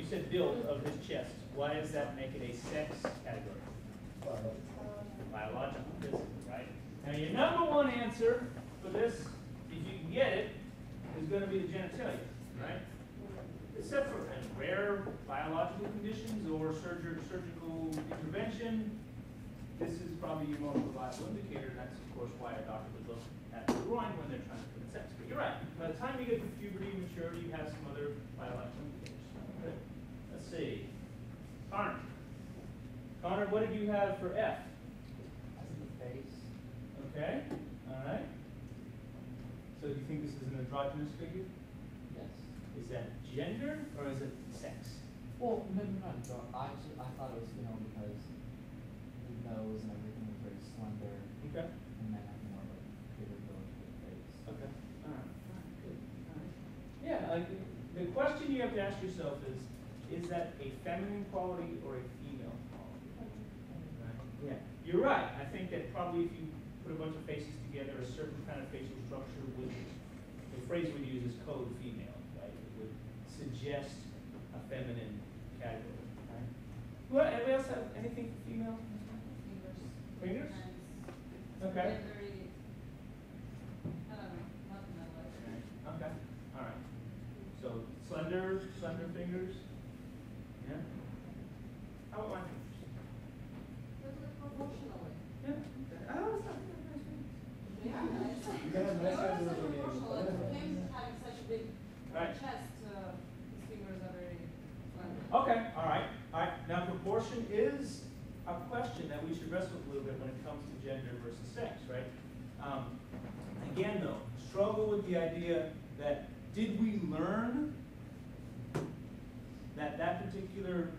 said build of his chest. Why does that make it a sex category? Biological, physical, right? Now your number one answer for this, if you can get it, is going to be the genitalia, right? Except for rare biological conditions or surgical intervention, this is probably your most reliable indicator. That's of course why a doctor would look at the groin when they're trying to put sex. But you're right. By the time you get to puberty and maturity, you have some other biological indicators. Good. Let's see. Connor. Connor, what did you have for F? Face. Okay. All right. So do you think this is an androgynous figure? Yes. Is that gender or is it sex? Well, no. I thought it was, because the nose and everything was very slender, Okay. and then have more like bigger bones with the face. Okay. All right. Good. All right. Yeah. The question you have to ask yourself is that a feminine quality or a female quality? Right. Yeah. You're right. I think that probably if you put a bunch of faces together, a certain kind of facial structure would, the phrase we'd use is code female, right? It would suggest a feminine category, right? Well, anybody else have anything for female? Fingers? Okay. Okay. All right. So slender fingers. Yeah. How about my fingers? Yeah. Oh, it's not right. Okay, all right. Now proportion is a question that we should wrestle with a little bit when it comes to gender versus sex, right? Again, though, struggle with the idea that did we learn that particular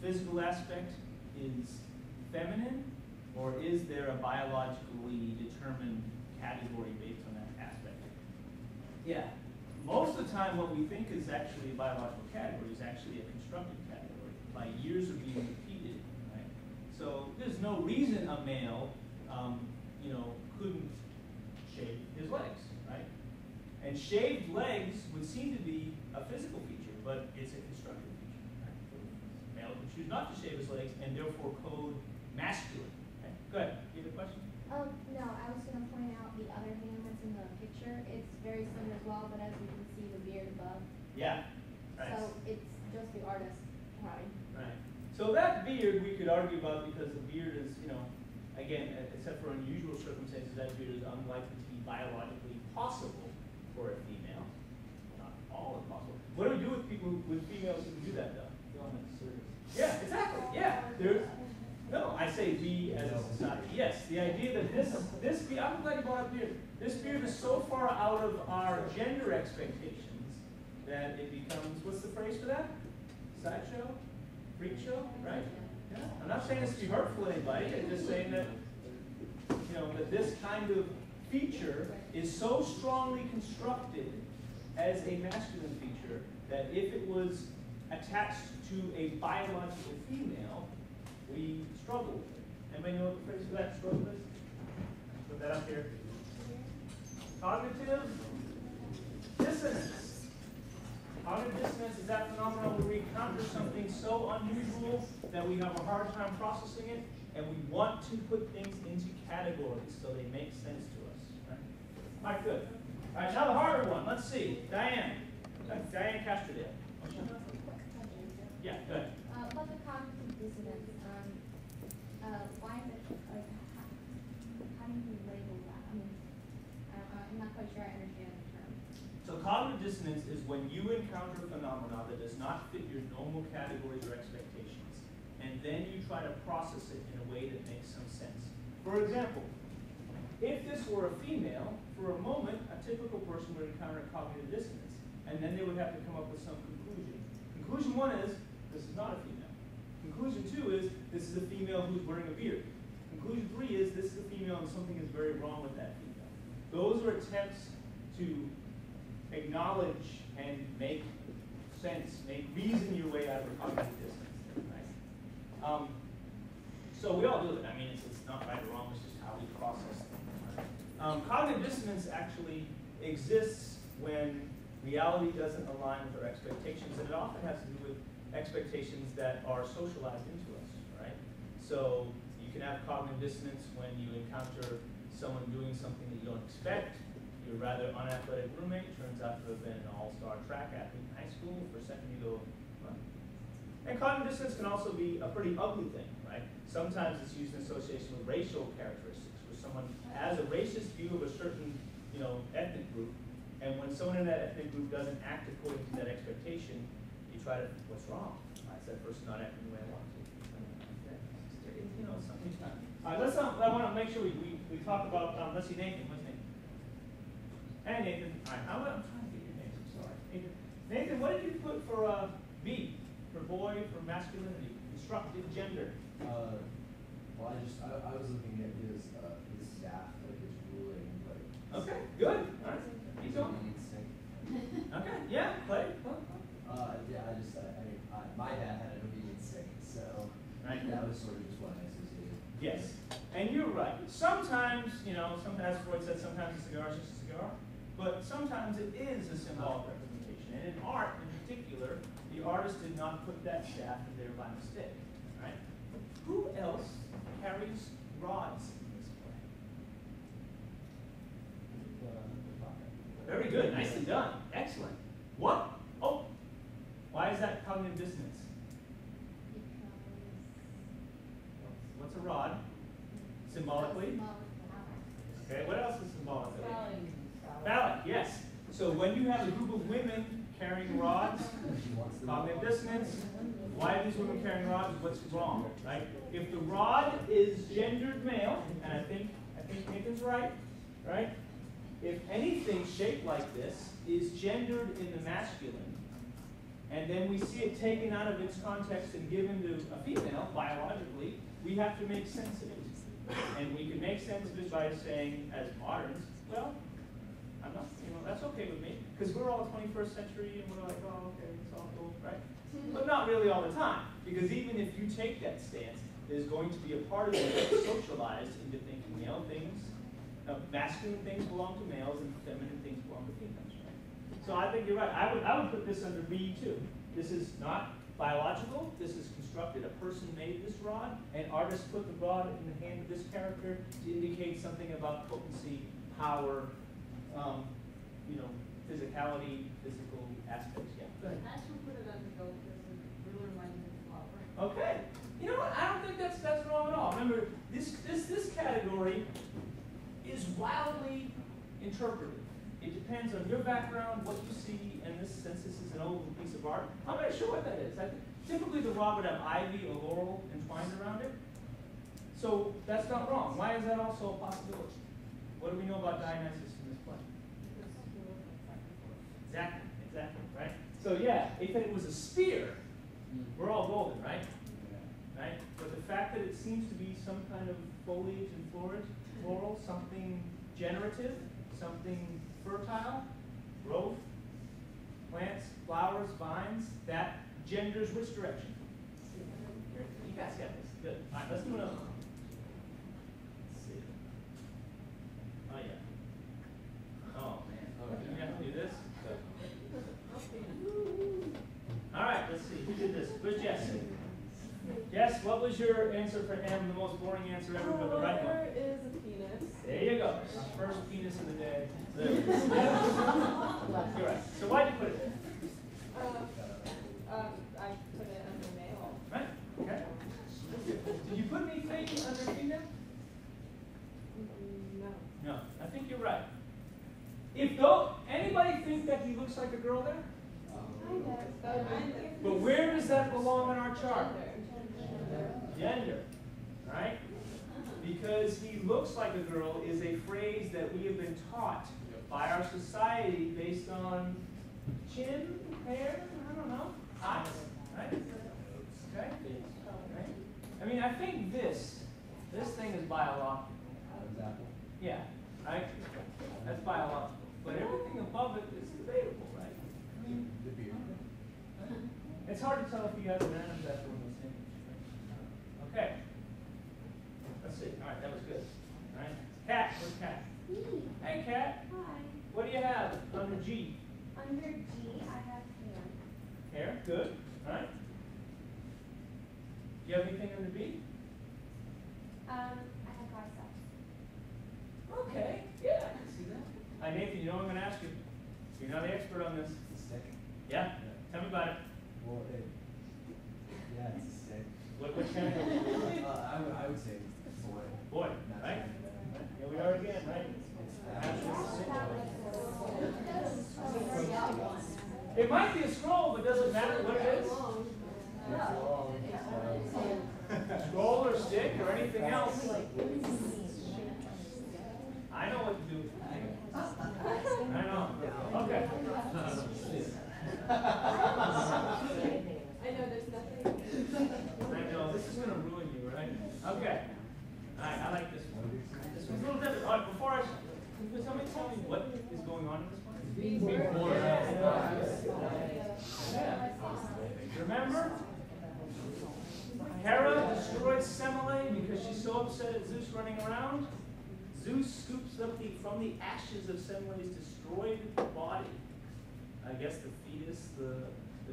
physical aspect is feminine, or is there a biologically determined category based on that aspect? Yeah. Most of the time, what we think is actually a biological category is actually a constructed category by years of being repeated, right? So there's no reason a male, couldn't shave his legs, right? And shaved legs would seem to be a physical feature, but it's a constructed feature. Right? A male would choose not to shave his legs and therefore code masculine. Right? Go ahead. You have a question? No, I was going to point out the other hand that's in the picture. It's very similar as well, but as you can see, the beard above. Yeah. Right. So it's just the artist trying. Right. So that beard we could argue about because the beard is, again, except for unusual circumstances, that beard is unlikely to be biologically possible for a female. Not all impossible. What do we do with people, with females who can do that, though? Yeah, exactly. Yeah. No, I say we as a society. Yes, the idea that this beard, I'm glad you brought up beard. This beard is so far out of our gender expectations that it becomes, what's the phrase for that? Sideshow? Freak show, right? Yeah. I'm not saying this to be hurtful to anybody. I'm just saying that, that this kind of feature is so strongly constructed as a masculine feature that if it was attached to a biological female, we struggle with it. Anybody know what the phrase for that struggle is? Put that up here. Cognitive dissonance. Cognitive dissonance is that phenomenon where we encounter something so unusual that we have a hard time processing it, and we want to put things into categories so they make sense to us. Right? All right, good. All right, now the harder one. Let's see. Diane. Diane Castrodale. Yeah, go ahead. About the cognitive dissonance, why is it, how do you label that? I mean, I'm not quite sure I understand the term. So cognitive dissonance is when you encounter a phenomenon that does not fit your normal categories or expectations, and then you try to process it in a way that makes some sense. For example, if this were a female, for a moment, a typical person would encounter cognitive dissonance, and then they would have to come up with some conclusion. Conclusion one is, this is not a female. Conclusion two is, this is a female who's wearing a beard. Conclusion three is, this is a female and something is very wrong with that female. Those are attempts to acknowledge and make sense, make reason your way out of cognitive dissonance. Right? So we all do it. I mean, it's not right or wrong, it's just how we process things. Right? Cognitive dissonance actually exists when reality doesn't align with our expectations, and it often has to do with expectations that are socialized into us, right? So you can have cognitive dissonance when you encounter someone doing something that you don't expect. Your rather unathletic roommate turns out to have been an all-star track athlete in high school. For a second you go, what? And cognitive dissonance can also be a pretty ugly thing, right? Sometimes it's used in association with racial characteristics, where someone has a racist view of a certain, ethnic group, and when someone in that ethnic group doesn't act according to that expectation, you try to, what's wrong? Why is that person not acting the way I want to? Something. All right, I want to make sure we talk about, let's see, Nathan, what's Nathan? Hey, Nathan. All right, I'm trying to get your name, I'm sorry. Nathan, what did you put for B? For boy, for masculinity, constructed gender? Well, I was looking at his staff, like his ruling, like. Okay, good. All right. Keep going. Okay, yeah, play. Yeah, my dad had an obedient saint, so Right. that was sort of just what I associated. Yes, and you're right. Sometimes, sometimes Freud said sometimes a cigar is just a cigar, but sometimes it is a symbolic representation. And in art, in particular, the artist did not put that staff in there by mistake. Right? Who else carries rods in this play? Very good. Nicely done. Excellent. What? Oh, why is that cognitive dissonance? What's a rod? Symbolically? Okay, what else is symbolic? Phallic, yes. So when you have a group of women carrying rods, cognitive dissonance, why are these women carrying rods? What's wrong, right? If the rod is gendered male, and I think Nathan's right? If anything shaped like this is gendered in the masculine, and then we see it taken out of its context and given to a female, biologically, we have to make sense of it. And we can make sense of it by saying, as moderns, well, I'm not, that's okay with me, because we're all 21st century, and we're like, oh, okay, it's all cool, right? But not really all the time, because even if you take that stance, there's going to be a part of you that's socialized into thinking male things, masculine things belong to males, and feminine things belong to females, right? So I think you're right. I would put this under B too. This is not biological. This is constructed. A person made this rod. An artist put the rod in the hand of this character to indicate something about potency, power, physicality, physical aspects. Yeah. Go ahead. I should put it under gold because it really reminds me of flower. Okay. You know what? I don't think that's wrong at all. Remember, this category is wildly interpretive. It depends on your background, what you see, and since this is an old piece of art, I'm not sure what that is. Typically the rod would have ivy or laurel entwined around it. So that's not wrong. Why is that also a possibility? What do we know about Dionysus in this play? Exactly, right? So yeah, if it was a spear, we're all golden, right? Right? But the fact that it seems to be some kind of foliage and floral, something generative, something fertile, growth, plants, flowers, vines, that genders which direction? You guys got this. Good. All right, let's do another one. Let's see. Oh, yeah. Oh, man. You have to do this? All right, let's see. Who did this? Where's Jess? Jess, what was your answer for M, the most boring answer ever, but the right one? There is a penis. There you go. First penis of the day. You're right. So why'd you put it there? I put it under male. Right? Okay. Did you put anything under female? No. No. I think you're right. Anybody think that he looks like a girl there? But where does that belong on our chart? Gender. Right? Because he looks like a girl is a phrase that we have been taught by our society based on chin, hair, I don't know, eyes, right? Okay? Right? I mean, I think this thing is biological. Example. Yeah, right? That's biological. But everything above it is debatable, right? The beard. It's hard to tell if you guys are random after one of those things. Okay. Let's see. All right, that was good. All right. Kat, where's Kat? Me. Hey, Kat. Hi. What do you have under G? Under G, I have hair. Hair. Good. All right. You have anything under B? I have biceps. Okay, yeah, I can see that. Hi Nathan, you know what I'm gonna ask you? You're not the expert on this. Stick? Yeah? Tell me about it. Well, yeah, it's a stick. What category? I would say boy. Boy, right? Here we are again, right? It might be a scroll, but does it matter what it is? Scroll or stick or anything else? I know what to do. I know. Okay. I know there's nothing. I know, this is gonna ruin you, right? Okay. Alright, I like this one. This one's a little different. Alright, before I, can you tell me what is going on in this one? Yeah. Remember? Hera destroyed Semele because she's so upset at Zeus running around. Zeus scoops up from the ashes of Semele's destroyed body. I guess the fetus, the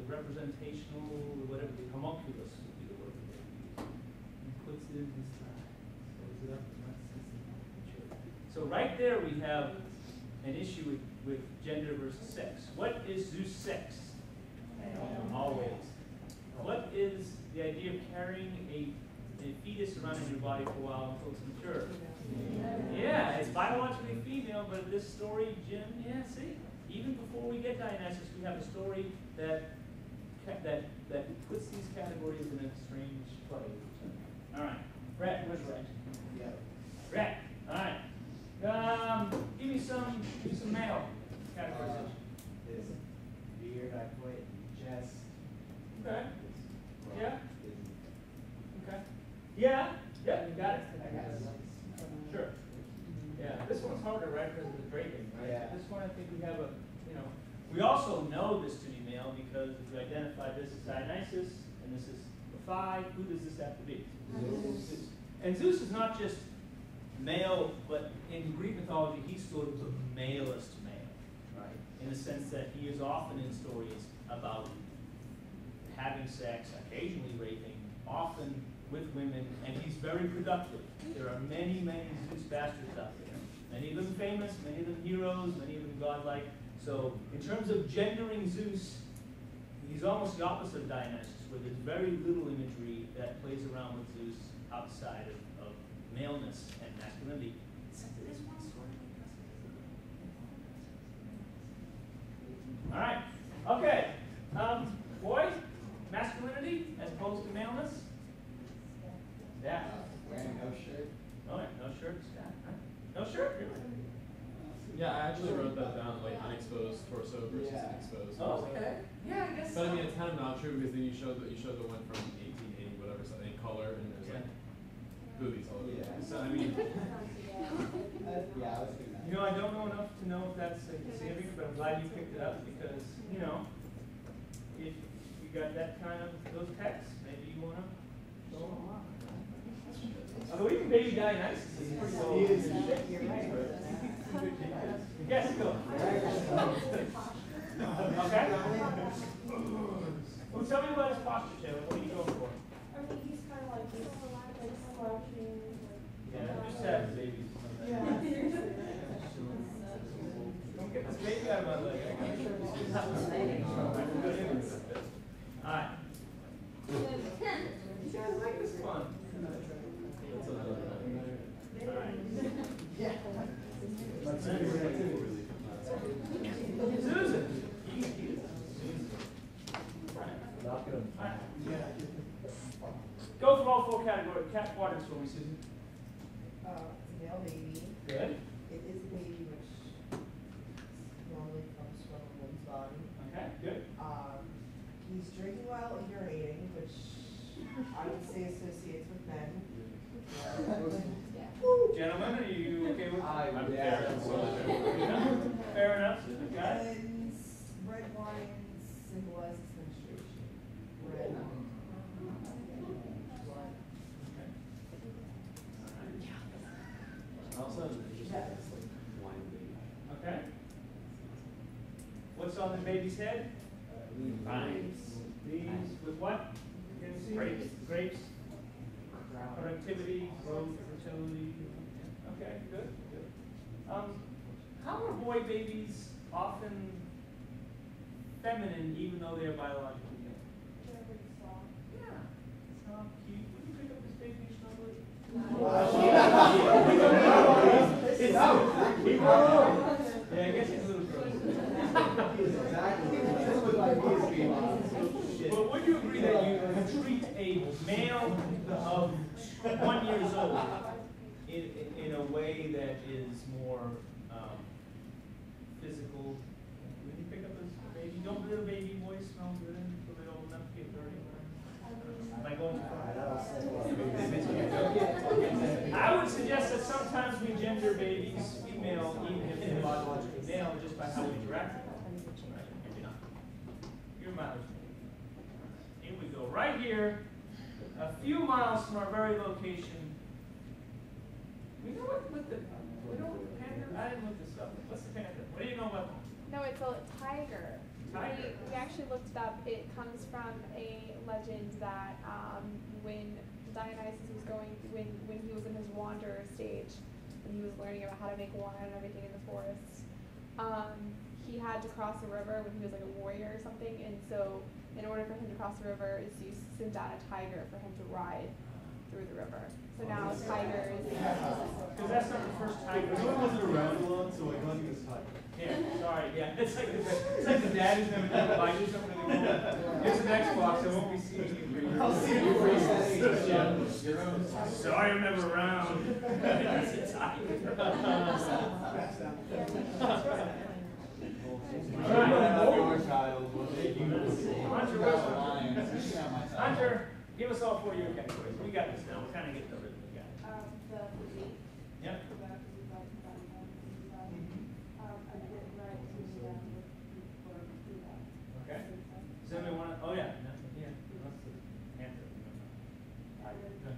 representational, whatever, the homunculus would be the word that they use. And puts it in his thigh. Close it up and lets it mature. So right there we have an issue with gender versus sex. What is Zeus' sex? Always. What is the idea of carrying a fetus around in your body for a while until it's mature? Yeah, it's biologically female, but this story, Jim, yeah, see? Even before we get Dionysus, we have a story that puts these categories in a strange play. All right, Brett, where's Brett? Yeah. Brett, all right. Give me some male categorization. Is beard, I put chest. Okay. Yeah. Okay. Yeah. Yeah, you got it. Sure. Yeah, this one's harder, right, because of the draping, right? Yeah. This one, I think we have we also know this to be male because if we identify this as Dionysus and this is the thigh, who does this have to be? Zeus. And Zeus is not just male, but in Greek mythology, he's sort of the malest male, right? In the sense that he is often in stories about having sex, occasionally raping, often with women, and he's very productive. There are many, many Zeus bastards out there. Many of them famous, many of them heroes, many of them godlike. So in terms of gendering Zeus, he's almost the opposite of Dionysus, where there's very little imagery that plays around with Zeus outside of maleness and masculinity. Except there is one story. All right. Okay. Boy, masculinity as opposed to maleness. Yeah. Wearing no shirt. Oh, yeah, no shirt. Yeah. Right. No shirt. Really? Yeah, I actually wrote that down, like unexposed torso versus Yeah. exposed Oh, torso. okay. Yeah, I guess. But I so. mean, it's kind of not true because then you showed the one from 1880 whatever, something in color, and there's like boobies all over. Yeah. Yeah. So I mean, Yeah, I was thinking that. You know, I don't know enough to know if that's significant, but I'm glad you picked it up because, you know, if you got that kind of, those texts, maybe you want to go along. Although even Baby Dionysus is pretty cool. He is. Yes, go. Okay? Well, tell me about his posture, Taylor. What are you going for? I mean, he's kind of like slouching. Yeah, just have babies. Don't get this baby out of my leg. All right. You guys like this one? that's another one. All right. Yeah. Susan. Not gonna. All right. Go through all four quadrants for me, Susan. Male baby. Good. It is a baby which normally comes from a woman's body. Okay, good. He's drinking while urinating, which I would say associates with men. Gentlemen, are you okay with that? I'm Yeah. fair. Fair enough, Susan. Got it? And red wine symbolizes menstruation. Red wine. Also, it's just like wine baby. Okay. What's on the baby's head? Vines. Leaves with what? Grapes. Grapes. Productivity, growth, fertility. Yeah. Okay, good, good. How are boy babies often feminine even though they're biologically male? They're really soft. Yeah. Soft, cute. Would you pick up this baby and snuggle it? Yeah, I guess he's a little gross. But would you agree that you treat a male of 1 year old in a way that is more physical? When you pick up this baby, don't little baby boys smell good until they're old enough to get dirty? Am I going I would suggest that sometimes we gender babies female even if they're biologically male just by how we interact with them. Right? Maybe not. Your mother's Here we go. Right here, a few miles from our very location. We know what the panther? I didn't look this up. What's the panther? What do you know about them? No, it's a tiger. Tiger. We actually looked it up. It comes from a legend that when Dionysus was when he was in his wanderer stage, and he was learning about how to make wine and everything in the forest, he had to cross a river when he was like a warrior or something, and so in order for him to cross the river, Zeus sent down a tiger for him to ride through the river. So now tiger is. Because that's not the first tiger. No one wasn't around long, so I got this tiger. Yeah, sorry, yeah. It's like the dad who's never done buy you something anymore. Here's an Xbox, I won't be seeing you for years. I'll see you for years. Sorry, I'm never around. That's a tiger. Hunter, give us all 4 year categories. We got this now. We're kind of getting the rhythm. We got it. The physique. Yep. Okay. Does anybody want to? Oh yeah. No, yeah. What's the answer?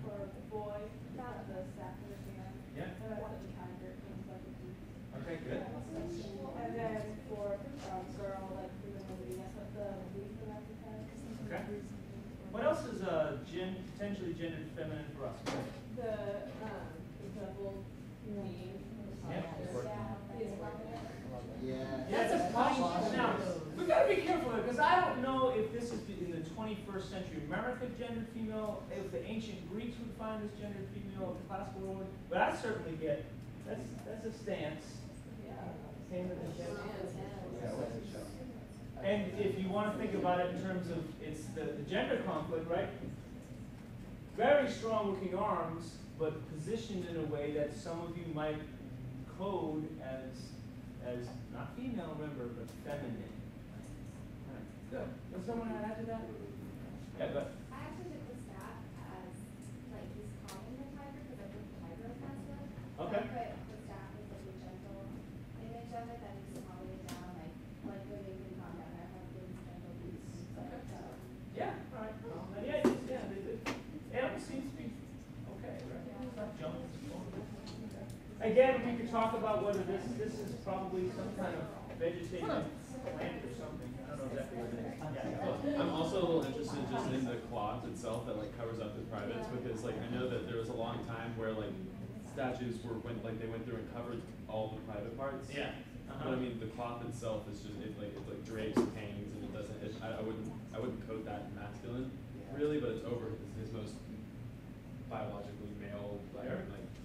For the boy, the staff of the band. Yeah. And I put the tiger, things like that. Okay, good. And then for girl, like the movie, that's what the movie for that is. Okay. What else is potentially gendered feminine for us? The example name. Yeah. Yeah. That's a funny. Now, we got to be careful because I don't know if this is in the 21st century America gendered female, if the ancient Greeks would find this gendered female, if the classical Roman, but I certainly get that's a stance. And if you want to think about it in terms of it's the gender conflict, right? Very strong looking arms, but positioned in a way that some of you might code as not female, remember, but feminine. Right. Good. Does someone add to that? Yeah, go ahead. I actually took the staff as, like, he's calming the tiger, because I put the tiger as passive. Okay. I put the staff as, like, a gentle image of it, that he's calming it down, like when they can calm down, I have things gentle beats, like, Yeah, all right. Yeah, they did. Animals seem to be okay, right? It's not jumping. Again, we could talk about whether this is probably some kind of vegetative plant or something. I don't know exactly what it is. Yeah. I'm also a little interested just in the cloth itself that like covers up the privates, because like I know that there was a long time where like statues went through and covered all the private parts. Yeah. But I mean the cloth itself is just it's like drapes and hangs, and it doesn't. I wouldn't code that masculine really, but it's over his most biologically male like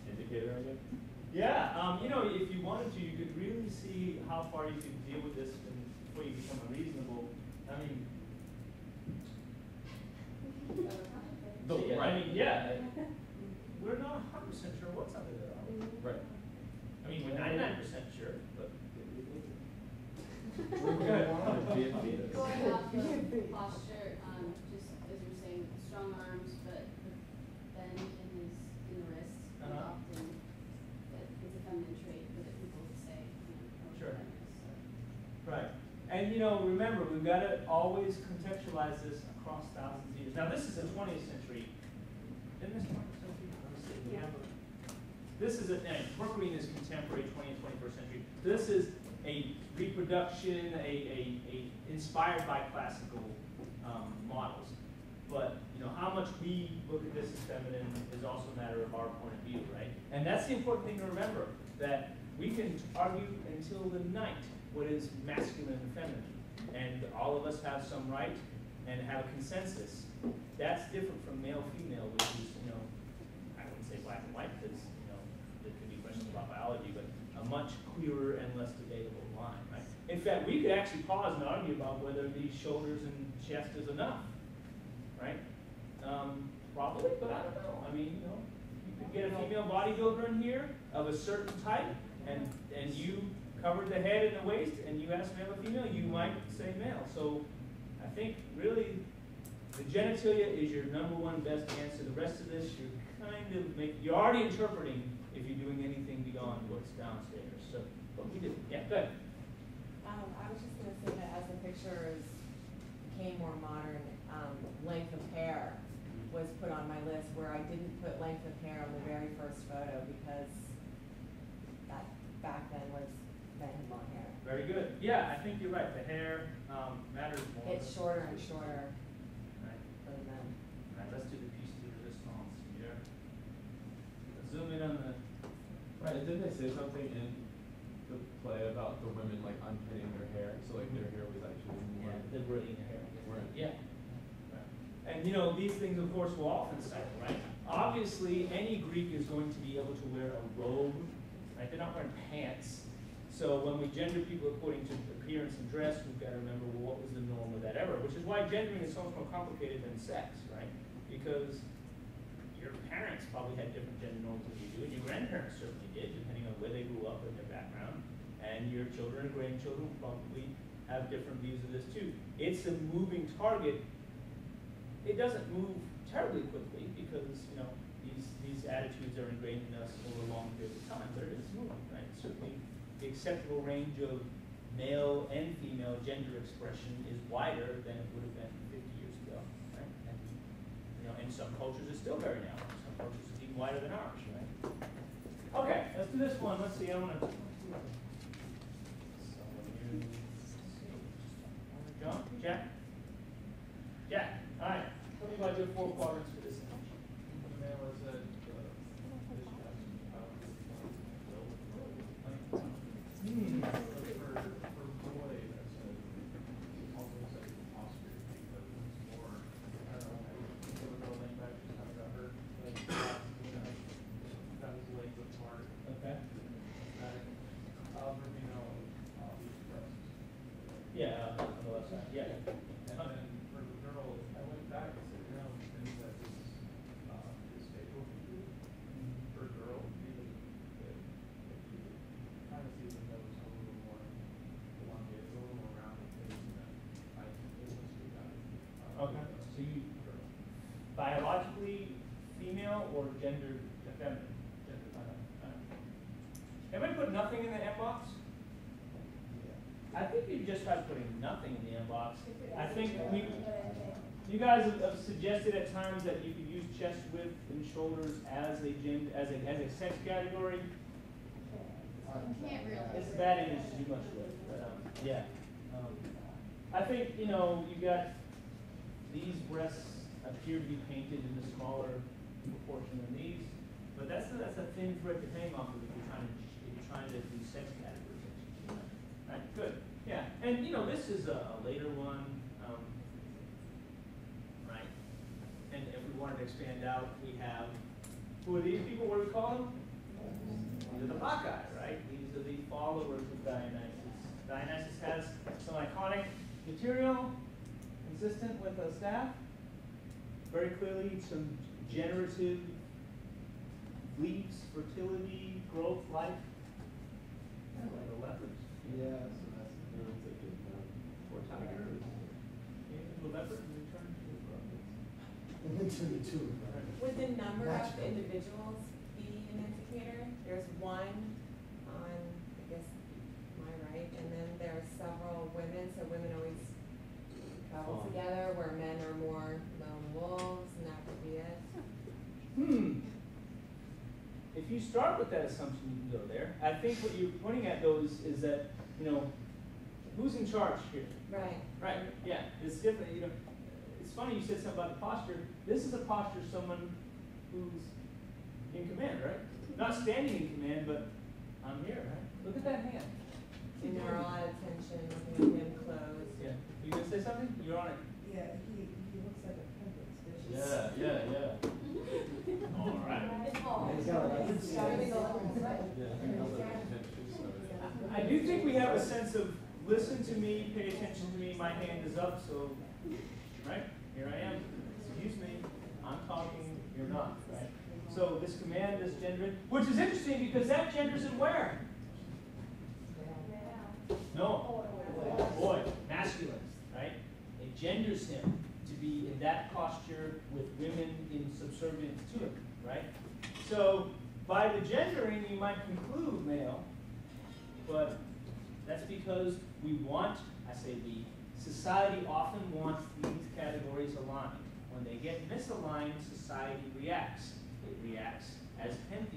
indicator, I guess. Yeah, you know, if you wanted to, you could really see how far you could deal with this before you become unreasonable. I mean, we're not 100% sure what's under there, are we? Right. I mean, we're 99% sure, but. Going off of posture, just as you were saying, strong arms, but bend in the wrists, often it's a feminine trait for the people to say, Sure. Right. And you know, remember, we've got to always contextualize this across thousands of years. Now, this is the 20th century. Isn't this 20th century? Let me see. We have this is Brooklyn is contemporary 20th, 21st century. This is a reproduction, a inspired by classical models. but, you know, how much we look at this as feminine is also a matter of our point of view, right? And that's the important thing to remember, that we can argue until the night what is masculine and feminine. And all of us have some right and have a consensus. That's different from male-female, which is, you know, I wouldn't say black and white, because, you know, there could be questions about biology, but a much clearer and less debatable line, right? In fact, we could actually pause and argue about whether these shoulders and chest is enough, right? Probably, but I don't know. I mean, you know, you could get a female bodybuilder in here of a certain type, and you covered the head and the waist, and you asked male or female, you might say male. So I think really the genitalia is your number one best answer. The rest of this, you're already interpreting if you're doing anything beyond what's downstairs. So, but we did. Yeah, go ahead. I was just gonna say that as the pictures became more modern, length of hair was put on my list, where I didn't put length of hair on the very first photo because that back then was men had long hair. Very good. Yeah, I think you're right. The hair matters more. It's shorter and shorter Right. for the men. All right, let's do the piece de resistance here. Zoom in on the. Right, and didn't they say something in the play about the women like unpinning their hair, so like their hair was actually more. Yeah, liberating the hair. Right. Yeah. Right. And you know, these things of course will often cycle, right? Obviously, any Greek is going to be able to wear a robe, right? They're not wearing pants. So when we gender people according to appearance and dress, we've got to remember, well, what was the norm of that ever? Which is why gendering is so much more complicated than sex, right? Because your parents probably had different gender norms than you do, and your grandparents certainly did, depending on where they grew up and their background. And your children and grandchildren will probably have different views of this too. It's a moving target. It doesn't move terribly quickly because, you know, these attitudes are ingrained in us over a long period of time, but it is moving, right? Certainly the acceptable range of male and female gender expression is wider than it would have been 50 years ago, right? And, you know, in some cultures it's still very narrow. Some cultures it's even wider than ours, right? Okay, let's do this one. Let's see, I want to. John? Jack? Jack, all right. Tell me about your 4 quadrants for this image. The male is at for boy, that's almost like posture because it's more, I don't know, I think a girl named back just kind of got hurt, like, got his legs apart. Okay. Yeah, on the left side. Yeah. And then for the girl, I went back and said, no, things that is stable for a girl, even if you kind of see the nose a little more elongated, a little more rounded face, and I think it looks good on Okay. So you biologically female or gender feminine? Everybody put nothing in the M box? I think you just tried putting nothing in the M box. I think you guys have suggested at times that you could use chest width and shoulders as a sex category. You can't really. It's a bad image to do much with, but yeah. I think, you know, you got these breasts appear to be painted in a smaller proportion than these, but that's a thin thread to hang off of if you're trying to do sex categorization. Right, good. Yeah, and you know, this is a later one, right? And if we wanted to expand out, we have, who are these people? What do we call them? These are the Bacchae, right? These are the followers of Dionysus. Dionysus has some iconic material consistent with a staff. Very clearly some generative leaves, fertility, growth, life. Kind of like the leopards. Yeah, so that's Or tiger. Into a leopard and return to a brother. into Would the number of Natural. individuals be an indicator? There's one on, I guess, my right, and then there's several women, so women always travel together, where men are more lone wolves, and that would be it. If you start with that assumption, you can go there. I think what you're pointing at, though, is that, you know, who's in charge here? Right. Right, yeah, it's different, you know, it's funny you said something about the posture. This is a posture of someone who's in command, right? Not standing in command, but I'm here, right? Look at that hand. And there are a lot of tension, looking at him closed. Yeah. You gonna say something? You're on it. Yeah, he looks like a pendant stitches. Yeah. All right. He's got like. I do think we have a sense of listen to me, pay attention to me, my hand is up, so, right? Here I am. Excuse me. I'm talking, you're not, right? So this command, this gender, which is interesting because that genders in where? No. Boy, masculine, right? It genders him to be in that posture with women in subservience to him, right? So by the gendering, you might conclude male, but that's because we want, I say we, society often wants these categories aligned. When they get misaligned, society reacts. It reacts as Pentheus